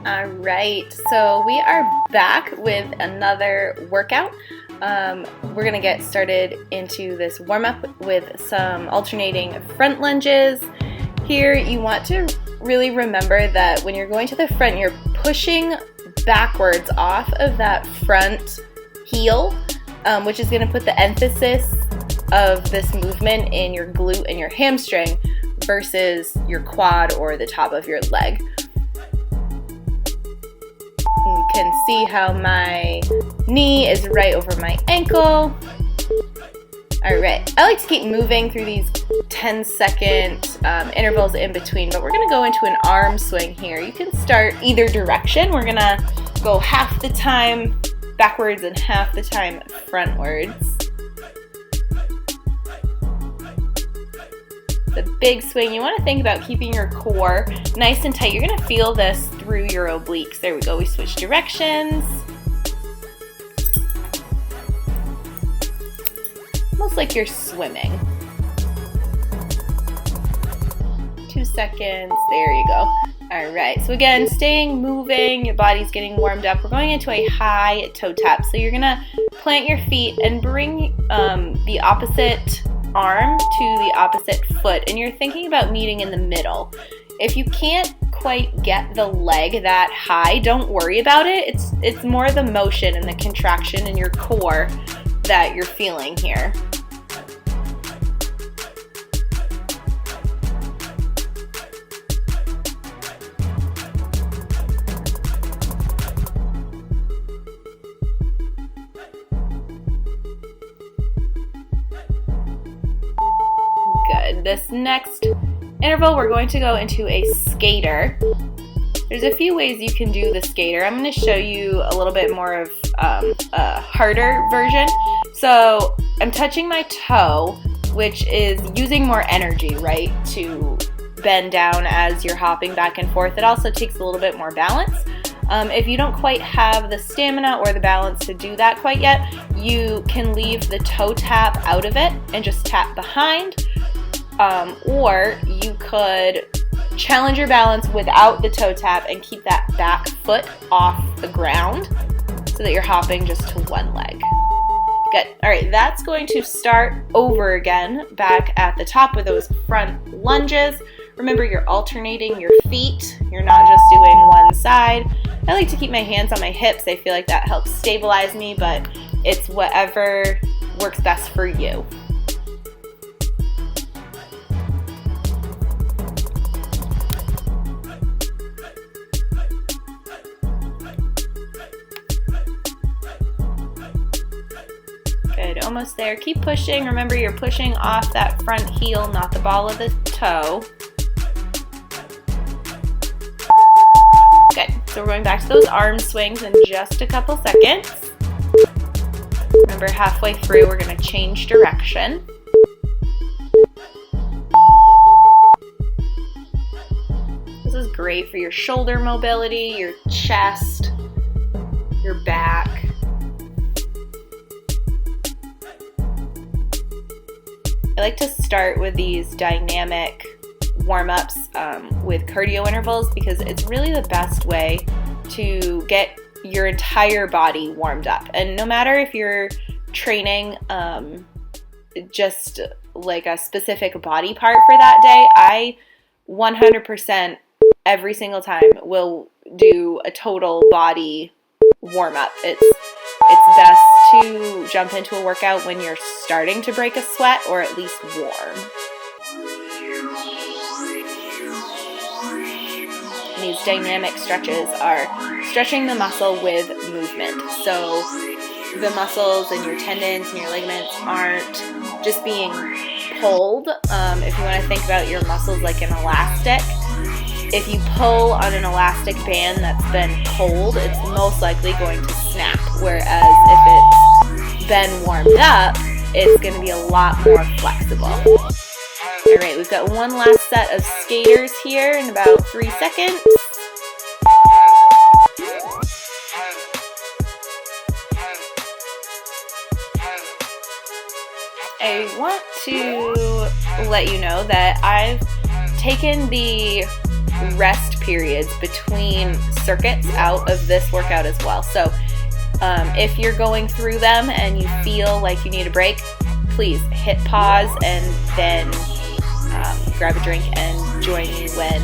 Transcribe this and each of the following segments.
All right, so we are back with another workout. We're gonna get started into this warm-up with some alternating front lunges. Here, you want to really remember that when you're going to the front, you're pushing backwards off of that front heel, which is gonna put the emphasis of this movement in your glute and your hamstring versus your quad or the top of your leg. You can see how my knee is right over my ankle. All right, I like to keep moving through these 10-second intervals in between, but we're gonna go into an arm swing here. You can start either direction. We're gonna go half the time backwards and half the time frontwards. The big swing, you want to think about keeping your core nice and tight. You're going to feel this through your obliques. There we go. We switch directions. Almost like you're swimming. 2 seconds. There you go. All right. So again, staying moving. Your body's getting warmed up. We're going into a high toe tap. So you're going to plant your feet and bring the opposite arm to the opposite foot, and you're thinking about meeting in the middle. If you can't quite get the leg that high, don't worry about it. It's more the motion and the contraction in your core that you're feeling here. This next interval, we're going to go into a skater. There's a few ways you can do the skater. I'm going to show you a little bit more of a harder version. So I'm touching my toe, which is using more energy, right, to bend down as you're hopping back and forth. It also takes a little bit more balance. If you don't quite have the stamina or the balance to do that quite yet, you can leave the toe tap out of it and just tap behind. Or you could challenge your balance without the toe tap and keep that back foot off the ground so that you're hopping just to one leg. Good. All right, that's going to start over again back at the top with those front lunges. Remember, you're alternating your feet. You're not just doing one side. I like to keep my hands on my hips. I feel like that helps stabilize me, but it's whatever works best for you. Good, almost there. Keep pushing. Remember, you're pushing off that front heel, not the ball of the toe. Good. So we're going back to those arm swings in just a couple seconds. Remember, halfway through, we're going to change direction. This is great for your shoulder mobility, your chest, your back. I like to start with these dynamic warm-ups with cardio intervals because it's really the best way to get your entire body warmed up. And no matter if you're training just like a specific body part for that day, I 100% every single time will do a total body warm-up. It's best to jump into a workout when you're starting to break a sweat or at least warm. These dynamic stretches are stretching the muscle with movement. So the muscles and your tendons and your ligaments aren't just being pulled. If you want to think about your muscles like an elastic, if you pull on an elastic band that's been pulled, it's most likely going to snap. Whereas if it's been warmed up, it's going to be a lot more flexible. All right, we've got one last set of skaters here in about 3 seconds. I want to let you know that I've taken the rest periods between circuits out of this workout as well. So if you're going through them and you feel like you need a break, please hit pause and then grab a drink and join me when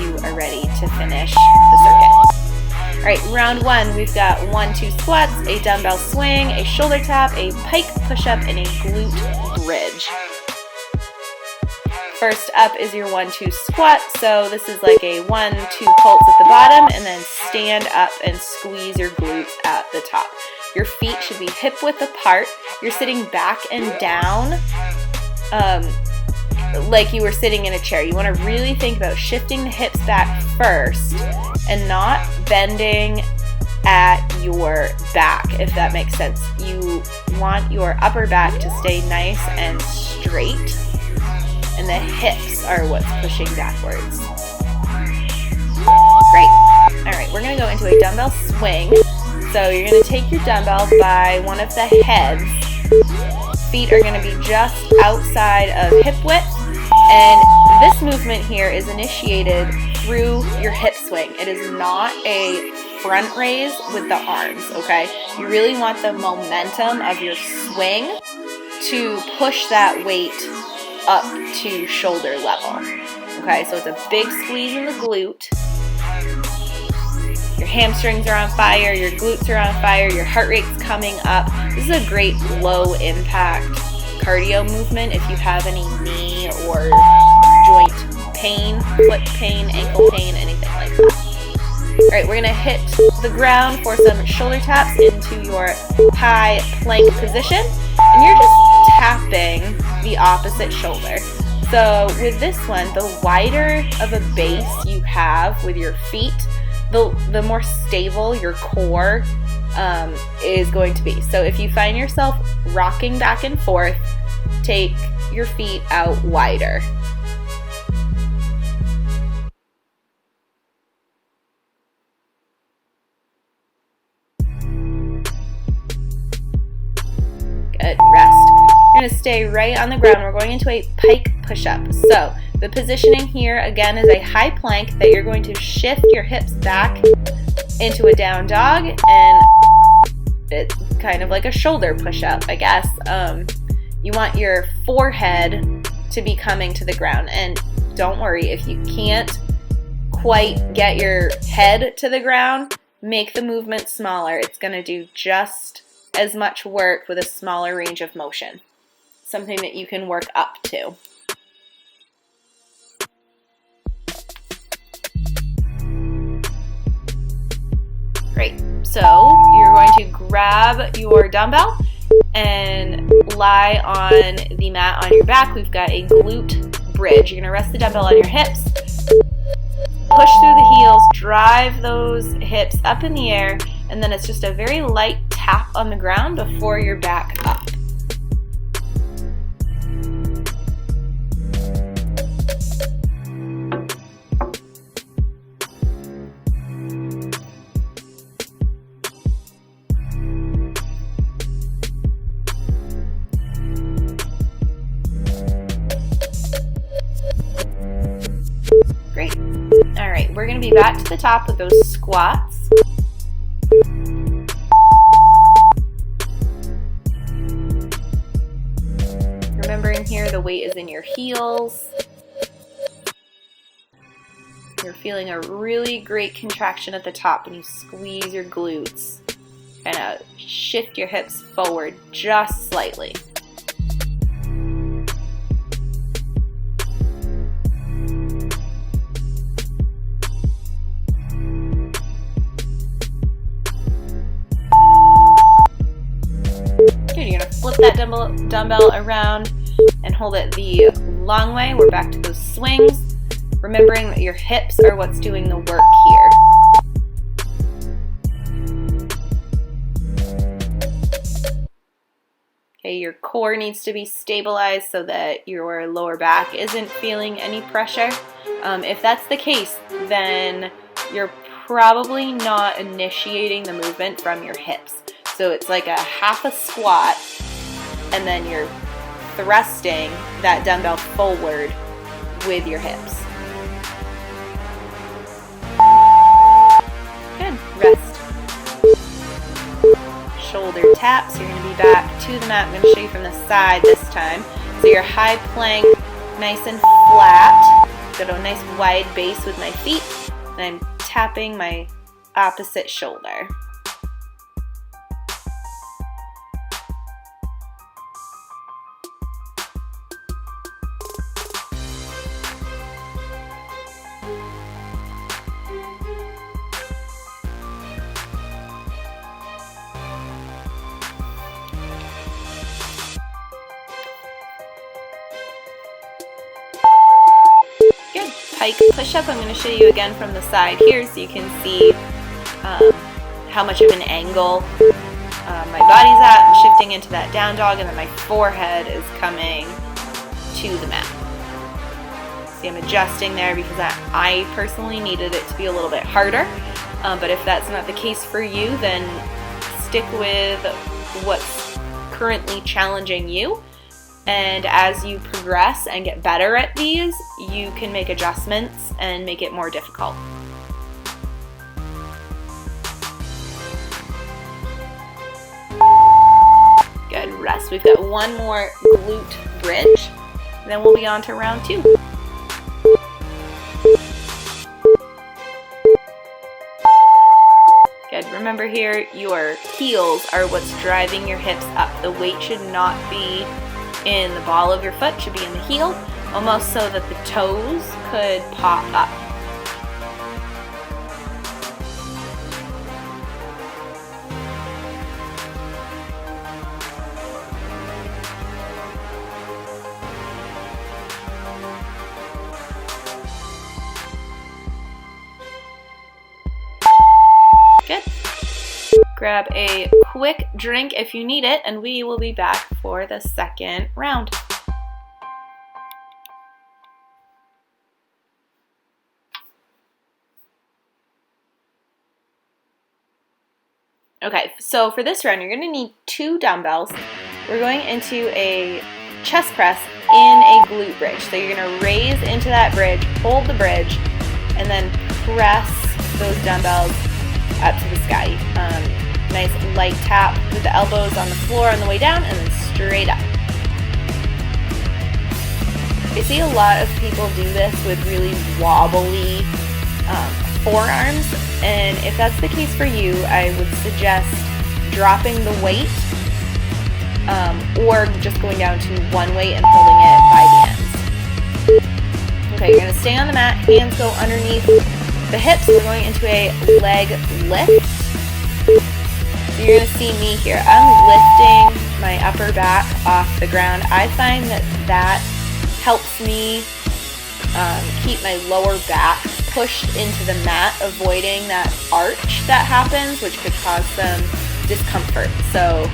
you are ready to finish the circuit. All right, round one, we've got 1-2 squats, a dumbbell swing, a shoulder tap, a pike push-up, and a glute bridge. First up is your 1-2 squat. So this is like a 1-2 pulse at the bottom, and then stand up and squeeze your glutes at the top. Your feet should be hip width apart. You're sitting back and down like you were sitting in a chair. You want to really think about shifting the hips back first and not bending at your back, if that makes sense. You want your upper back to stay nice and straight, and the hips are what's pushing backwards. Great. All right, we're going to go into a dumbbell swing. So you're going to take your dumbbell by one of the heads. Feet are going to be just outside of hip width. And this movement here is initiated through your hip swing. It is not a front raise with the arms, okay? You really want the momentum of your swing to push that weight up to shoulder level. Okay, so it's a big squeeze in the glute. Your hamstrings are on fire, your glutes are on fire, your heart rate's coming up. This is a great low impact cardio movement if you have any knee or joint pain, foot pain, ankle pain, anything like that. All right, we're gonna hit the ground for some shoulder taps into your high plank position, and you're just tapping the opposite shoulder. So with this one, the wider of a base you have with your feet, the more stable your core is going to be. So if you find yourself rocking back and forth, take your feet out wider. Good, rest. You're going to stay right on the ground. We're going into a pike push-up. So the positioning here, again, is a high plank that you're going to shift your hips back into a down dog, and it's kind of like a shoulder push-up, I guess. You want your forehead to be coming to the ground, and don't worry if you can't quite get your head to the ground, make the movement smaller. It's going to do just as much work with a smaller range of motion. Something that you can work up to. Great. So you're going to grab your dumbbell and lie on the mat on your back. We've got a glute bridge. You're going to rest the dumbbell on your hips. Push through the heels, drive those hips up in the air, and then it's just a very light tap on the ground before you're back up. Great. All right, we're going to be back to the top with those squats. Remembering here the weight is in your heels. You're feeling a really great contraction at the top when you squeeze your glutes. Kind of shift your hips forward just slightly. Good, you're going to flip that dumbbell around and hold it the long way. We're back to those swings. Remembering that your hips are what's doing the work here. Okay, your core needs to be stabilized so that your lower back isn't feeling any pressure. If that's the case, then you're probably not initiating the movement from your hips. So it's like a half a squat, and then you're thrusting that dumbbell forward with your hips. mat. I'm going to show you from the side this time. So your high plank, nice and flat. Got a nice wide base with my feet, and I'm tapping my opposite shoulder. Good. Pike push-up. I'm going to show you again from the side here so you can see how much of an angle my body's at. I'm shifting into that down dog, and then my forehead is coming to the mat. See, I'm adjusting there because I personally needed it to be a little bit harder. But if that's not the case for you, then stick with what's currently challenging you. And as you progress and get better at these, you can make adjustments and make it more difficult. Good, rest. We've got one more glute bridge, then we'll be on to round 2. Good, remember here, your heels are what's driving your hips up. The weight should not be in the ball of your foot, should be in the heel, almost so that the toes could pop up. Good. Grab a quick drink if you need it, and we will be back for the second round. Okay, so for this round, you're going to need 2 dumbbells. We're going into a chest press in a glute bridge. So you're going to raise into that bridge, hold the bridge, and then press those dumbbells up to the sky. Nice light tap with the elbows on the floor on the way down, and then straight up. I see a lot of people do this with really wobbly forearms, and if that's the case for you, I would suggest dropping the weight or just going down to one weight and holding it by the ends. Okay, you're going to stay on the mat, hands go underneath the hips. We're going into a leg lift. So you're going to see me here. I'm lifting my upper back off the ground. I find that helps me keep my lower back pushed into the mat, avoiding that arch that happens, which could cause some discomfort. So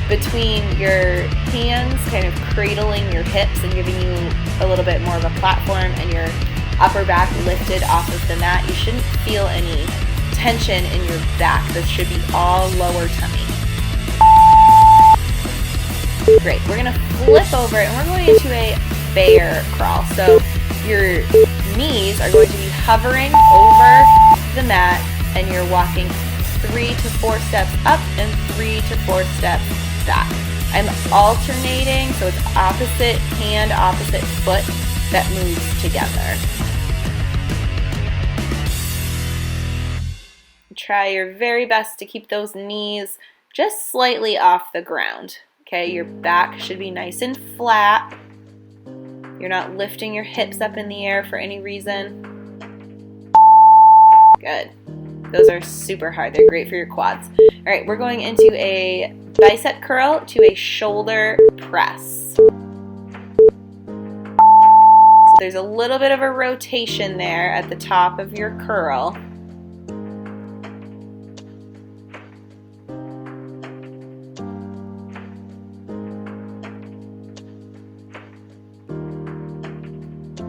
between your hands kind of cradling your hips and giving you a little bit more of a platform, and your upper back lifted off of the mat, you shouldn't feel any tension in your back. This should be all lower tummy. Great. We're going to flip over and we're going into a bear crawl. So your knees are going to be hovering over the mat, and you're walking 3 to 4 steps up and 3 to 4 steps back. I'm alternating, so it's opposite hand, opposite foot that moves together. Try your very best to keep those knees just slightly off the ground. Okay, your back should be nice and flat. You're not lifting your hips up in the air for any reason. Good. Those are super hard. They're great for your quads. All right, we're going into a bicep curl to a shoulder press. So there's a little bit of a rotation there at the top of your curl.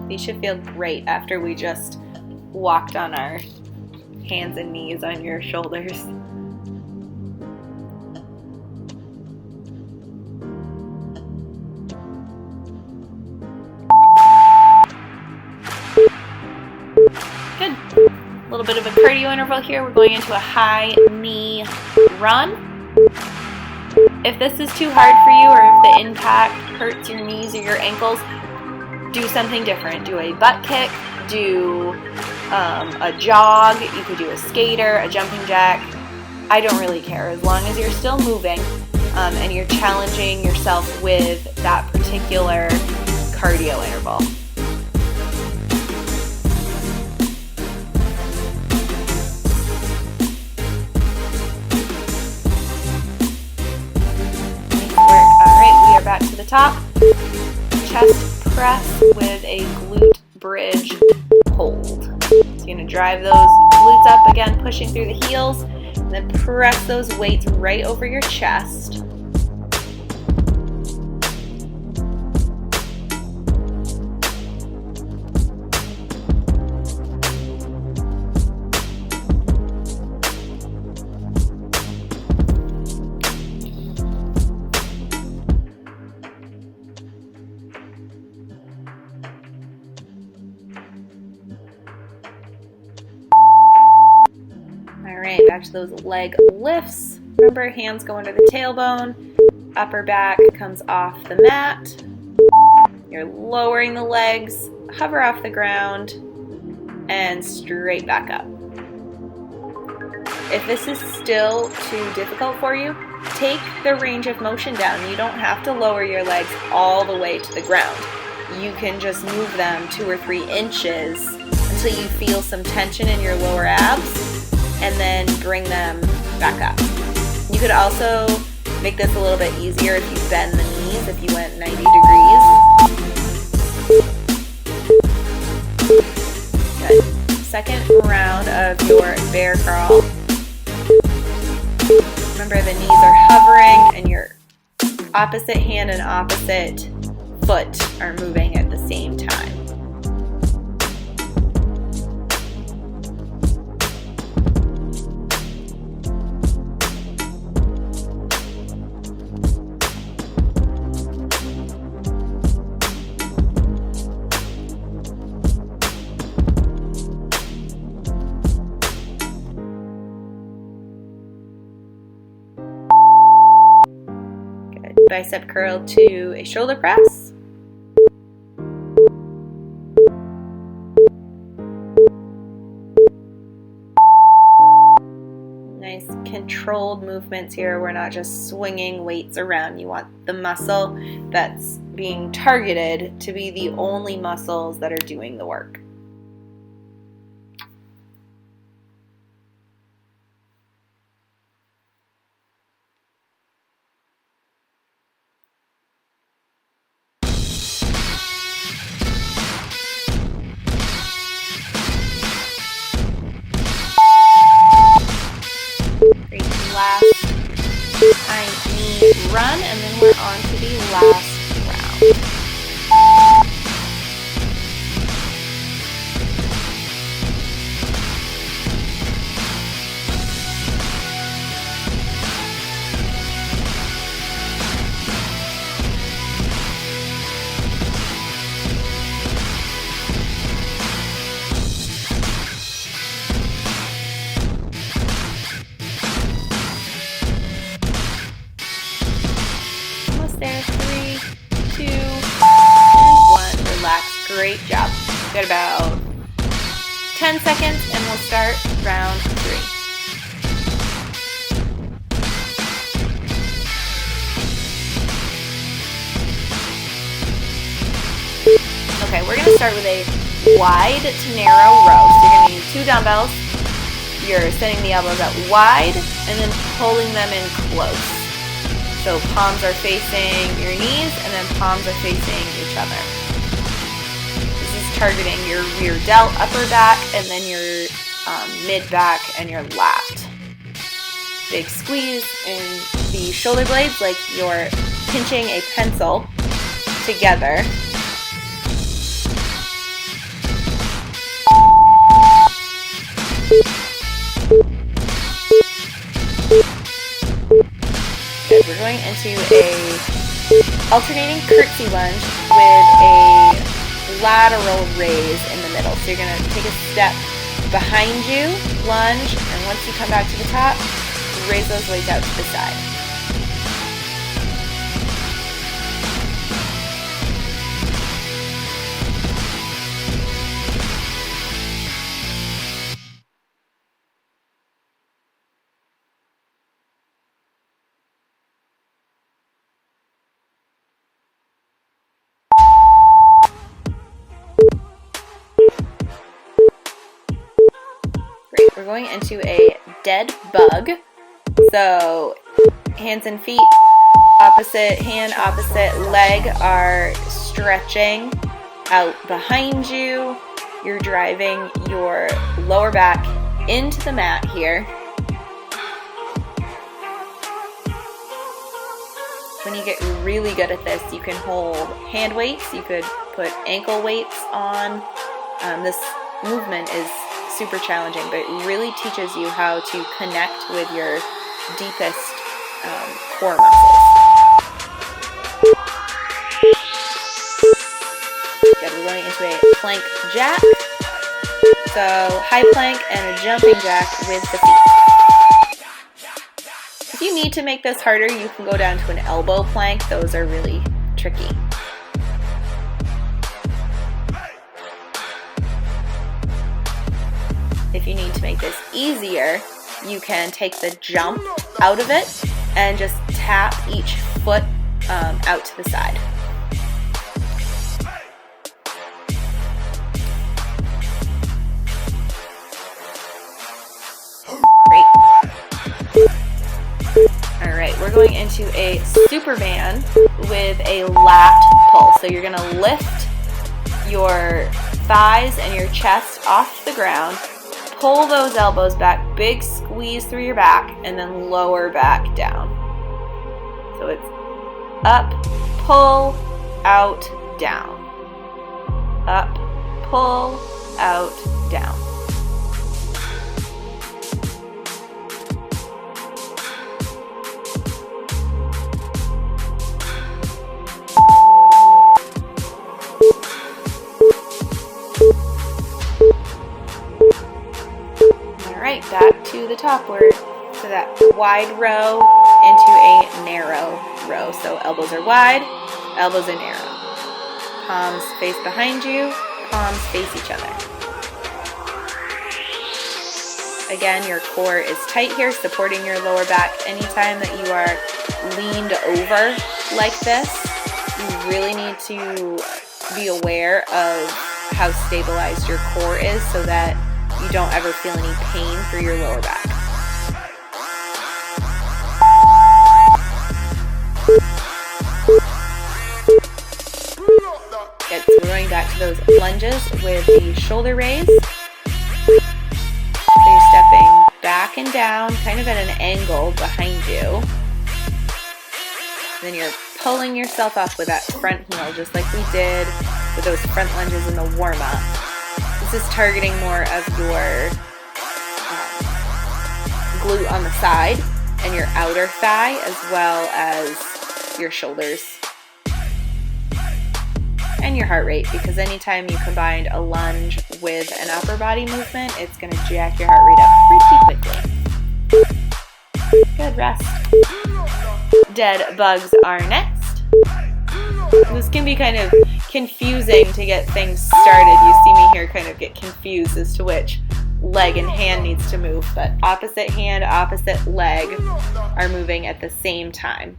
You should feel great after we just walked on our hands and knees on your shoulders. Good. A little bit of a cardio interval here. We're going into a high knee run. If this is too hard for you, or if the impact hurts your knees or your ankles, do something different. Do a butt kick, do a jog, you could do a skater, a jumping jack. I don't really care, as long as you're still moving and you're challenging yourself with that particular cardio interval. Back to the top, chest press with a glute bridge hold. So you're going to drive those glutes up again, pushing through the heels, and then press those weights right over your chest. Alright, back to those leg lifts. Remember, hands go under the tailbone, upper back comes off the mat. You're lowering the legs, hover off the ground, and straight back up. If this is still too difficult for you, take the range of motion down. You don't have to lower your legs all the way to the ground. You can just move them 2 or 3 inches until you feel some tension in your lower abs, and then bring them back up. You could also make this a little bit easier if you bend the knees, if you went 90 degrees. Good. Second round of your bear crawl. Remember, the knees are hovering and your opposite hand and opposite foot are moving at the same time. Bicep curl to a shoulder press. Nice controlled movements here. We're not just swinging weights around. You want the muscle that's being targeted to be the only muscles that are doing the work. Last high knee run, and then we're on to the last round. There, 3, 2, and 1. Relax. Great job. Got about 10 seconds, and we'll start round 3. Okay, we're going to start with a wide to narrow row. So you're going to use 2 dumbbells. You're sending the elbows out wide and then pulling them in close. So palms are facing your knees, and then palms are facing each other. This is targeting your rear delt, upper back, and then your mid back and your lat. Big squeeze in the shoulder blades like you're pinching a pencil together. Good. We're going into a alternating curtsy lunge with a lateral raise in the middle. So you're going to take a step behind you, lunge, and once you come back to the top, raise those weights out to the side. we're going into a dead bug. So hands and feet, opposite hand, opposite leg are stretching out behind you. You're driving your lower back into the mat here. When you get really good at this, you can hold hand weights. You could put ankle weights on. This movement is super challenging, but it really teaches you how to connect with your deepest core muscles. Good, we're going into a plank jack. So high plank and a jumping jack with the feet. If you need to make this harder, you can go down to an elbow plank. Those are really tricky. If you need to make this easier, you can take the jump out of it and just tap each foot out to the side. Great. Alright, we're going into a Superman with a lat pull. So you're going to lift your thighs and your chest off the ground. Pull those elbows back, big squeeze through your back, and then lower back down. So it's up, pull, out, down. Up, pull, out, down. Alright, back to the top word. So that wide row into a narrow row. So elbows are wide, elbows are narrow. Palms face behind you, palms face each other. Again, your core is tight here, supporting your lower back. Anytime that you are leaned over like this, you really need to be aware of how stabilized your core is so that you don't ever feel any pain through your lower back. Good, so we're going back to those lunges with the shoulder raise. So you're stepping back and down, kind of at an angle behind you. Then you're pulling yourself up with that front heel, just like we did with those front lunges in the warm-up. This is targeting more of your glute on the side and your outer thigh, as well as your shoulders and your heart rate, because anytime you combine a lunge with an upper body movement, it's going to jack your heart rate up pretty quickly. Good, rest. Dead bugs are next. This can be kind of confusing to get things started. You see me here kind of get confused as to which leg and hand needs to move, but opposite hand, opposite leg are moving at the same time.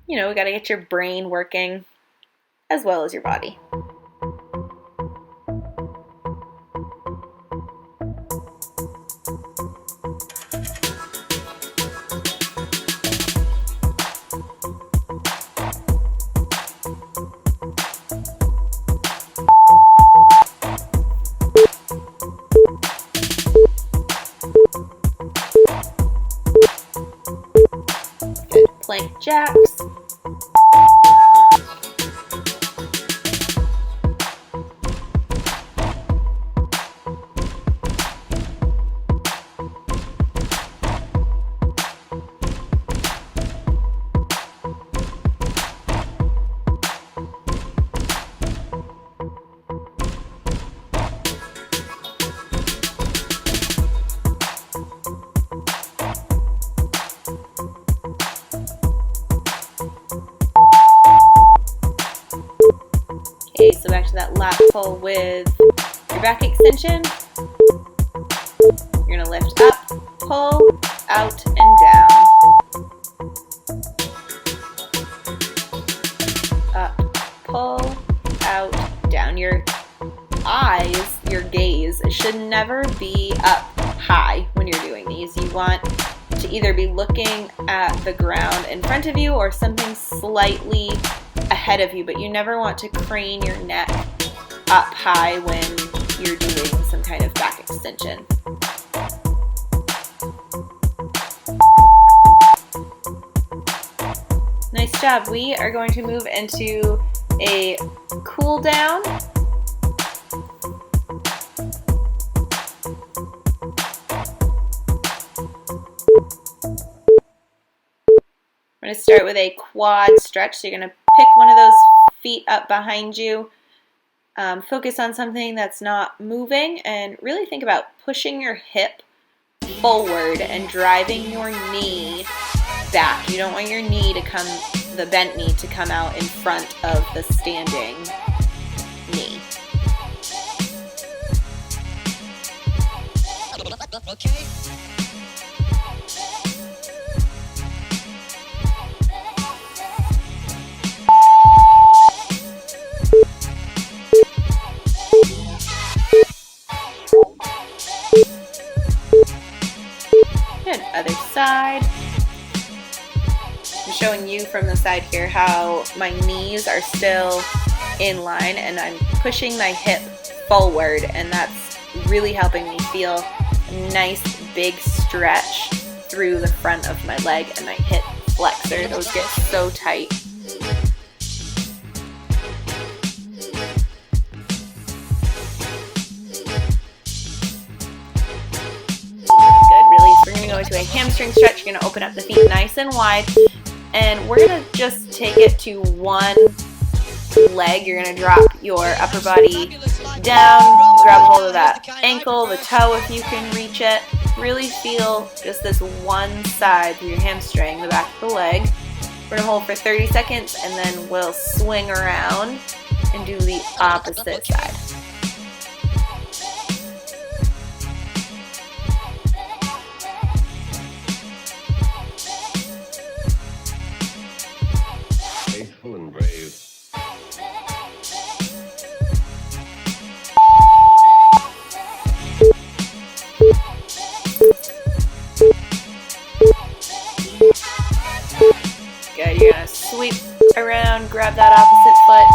You know, we got to get your brain working as well as your body. Good. Plank jacks. Okay, so back to that lat pull with your back extension. You're going to lift up, pull, out, and down. Up, pull, out, down. Your eyes, your gaze should never be up. want to either be looking at the ground in front of you or something slightly ahead of you, but you never want to crane your neck up high when you're doing some kind of back extension. Nice job. We are going to move into a cool down. We're going to start with a quad stretch. So you're going to pick one of those feet up behind you. Focus on something that's not moving and really think about pushing your hip forward and driving your knee back. You don't want your knee to come, the bent knee to come out in front of the standing knee. Okay. Good. Other side. I'm showing you from the side here how my knees are still in line and I'm pushing my hip forward, and that's really helping me feel a nice big stretch through the front of my leg and my hip flexor. Those get so tight. We're going to go into a hamstring stretch. You're going to open up the feet nice and wide, and we're going to just take it to one leg. You're going to drop your upper body down, grab hold of that ankle, the toe if you can reach it. Really feel just this one side through your hamstring, the back of the leg. We're going to hold for 30 seconds, and then we'll swing around and do the opposite side. Faithful and brave. Good, you're gonna sweep around, grab that opposite foot.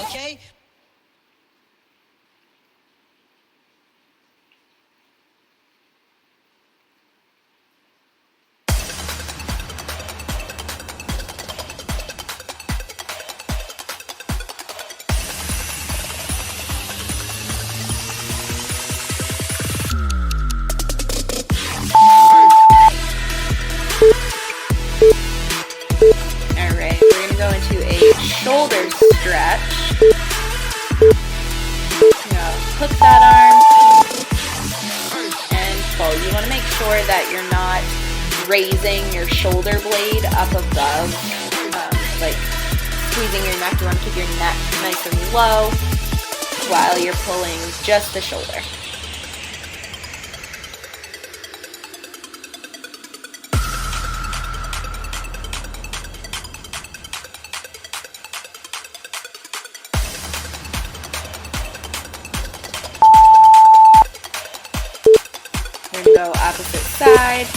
Okay. Alright, we're going to go into a shoulder stretch. Now, hook that arm and pull. You want to make sure that you're not raising your shoulder blade up above, like squeezing your neck. You want to keep your neck nice and low while you're pulling just the shoulder. We're going to go opposite side.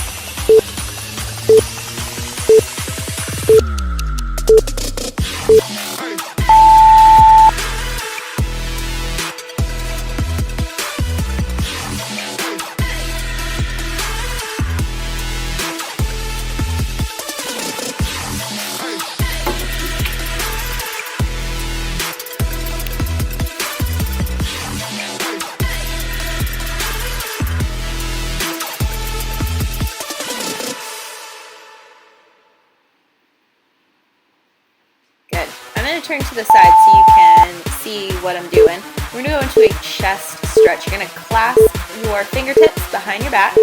Good. I'm going to turn to the side so you can see what I'm doing. We're going to go into a chest stretch. You're going to clasp your fingertips behind your back,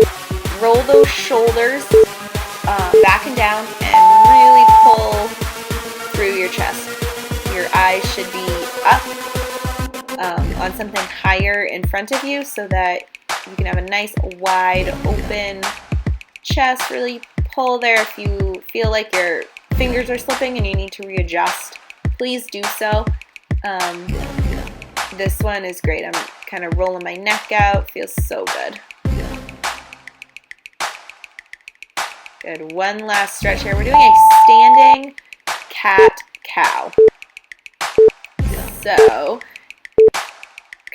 roll those shoulders back and down, and really pull through your chest. Your eyes should be up on something higher in front of you so that you can have a nice wide open chest. Really pull there. If you feel like your fingers are slipping and you need to readjust, please do so. This one is great. I'm kind of rolling my neck out. Feels so good. Good. One last stretch here. We're doing a standing cat-cow. So,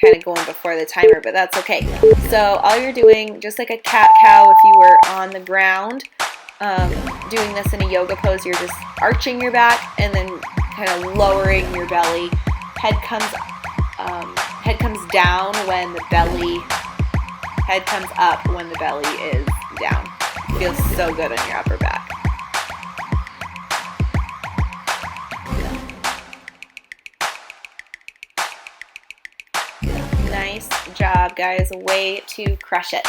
kind of going before the timer, but that's okay. So all you're doing, just like a cat-cow if you were on the ground, doing this in a yoga pose, you're just arching your back and then kind of lowering your belly. Head comes down when the belly, head comes up when the belly is down. Feels so good on your upper back. Nice job, guys. Way to crush it.